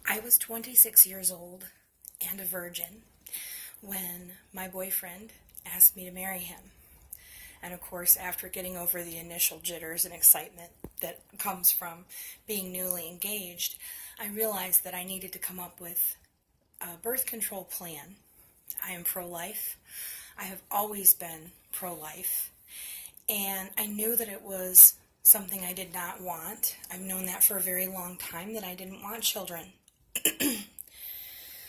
I was 26 years old and a virgin when my boyfriend asked me to marry him. And of course, after getting over the initial jitters and excitement that comes from being newly engaged, I realized that I needed to come up with a birth control plan. I am pro-life. I have always been pro-life. And I knew that it was something I did not want. I've known that for a very long time, that I didn't want children.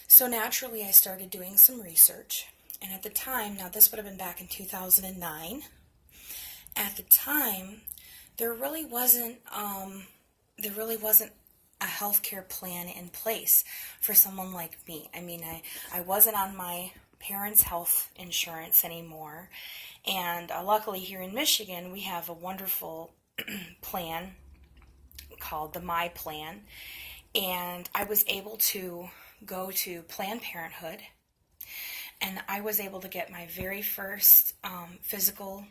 So naturally, I started doing some research. And at the time, now this would have been back in 2009, at the time, there really wasn't a healthcare plan in place for someone like me. I mean, I wasn't on my parents' health insurance anymore. And luckily here in Michigan, we have a wonderful plan called the My Plan. And I was able to go to Planned Parenthood, and I was able to get my very first physical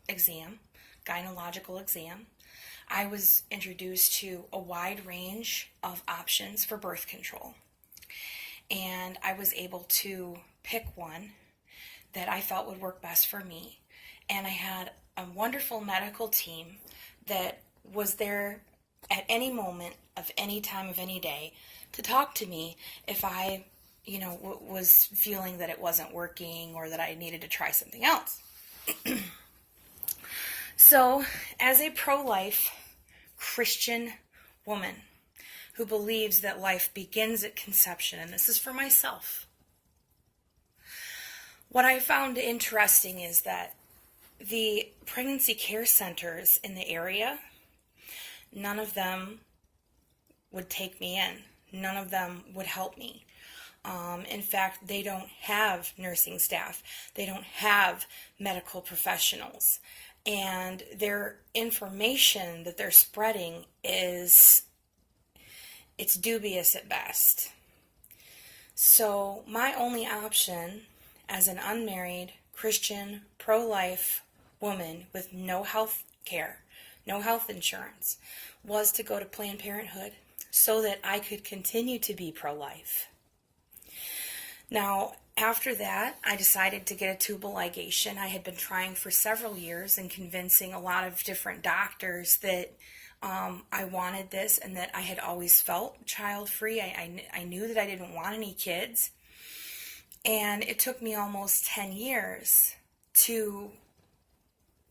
exam, gynecological exam. I was introduced to a wide range of options for birth control, and I was able to pick one that I felt would work best for me. And I had a wonderful medical team that was there at any moment of any time of any day to talk to me if I, was feeling that it wasn't working or that I needed to try something else. So, as a pro-life Christian woman who believes that life begins at conception, and this is for myself, what I found interesting is that the pregnancy care centers in the area, none of them would take me in. None of them would help me. In fact, they don't have nursing staff. They don't have medical professionals. And their information that they're spreading it's dubious at best. So my only option as an unmarried Christian pro-life woman with no health care, no health insurance, was to go to Planned Parenthood so that I could continue to be pro-life. Now, after that, I decided to get a tubal ligation. I had been trying for several years and convincing a lot of different doctors that I wanted this and that I had always felt child-free. I knew that I didn't want any kids. And it took me almost 10 years to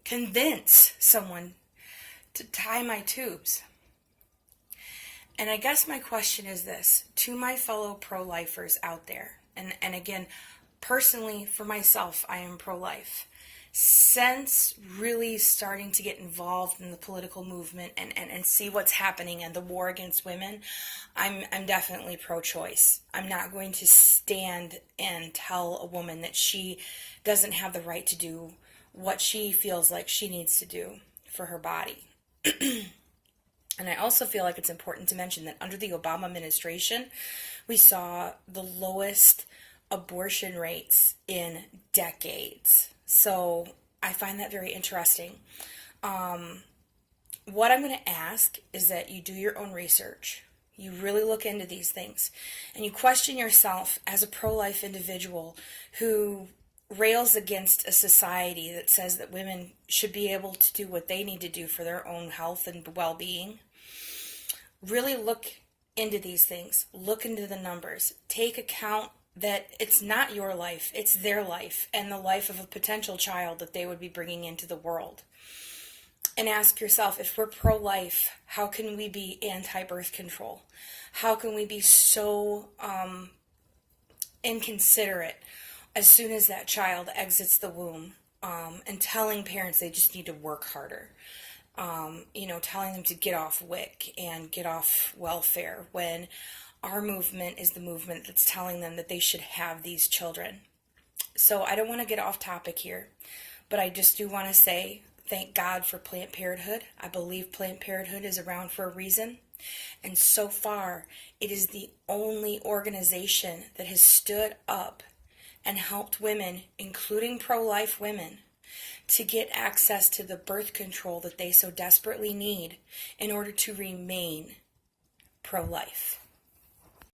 convince someone to tie my tubes. And I guess my question is this, to my fellow pro-lifers out there, and again, personally, for myself, I am pro-life. Since really starting to get involved in the political movement and see what's happening and the war against women, I'm definitely pro-choice. I'm not going to stand and tell a woman that she doesn't have the right to do what she feels like she needs to do for her body. And I also feel like it's important to mention that under the Obama administration, we saw the lowest abortion rates in decades. So I find that very interesting. What I'm going to ask is that you do your own research. You really look into these things. And you question yourself as a pro-life individual who rails against a society that says that women should be able to do what they need to do for their own health and well-being. Really look into these things. Look into the numbers. Take account that it's not your life, it's their life and the life of a potential child that they would be bringing into the world. And ask yourself, if we're pro-life, how can we be anti-birth control? How can we be so inconsiderate as soon as that child exits the womb and telling parents they just need to work harder? Telling them to get off WIC and get off welfare when our movement is the movement that's telling them that they should have these children. So I don't want to get off topic here, but I just do want to say thank God for Planned Parenthood. I believe Planned Parenthood is around for a reason. And so far, it is the only organization that has stood up and helped women, including pro-life women, to get access to the birth control that they so desperately need in order to remain pro-life.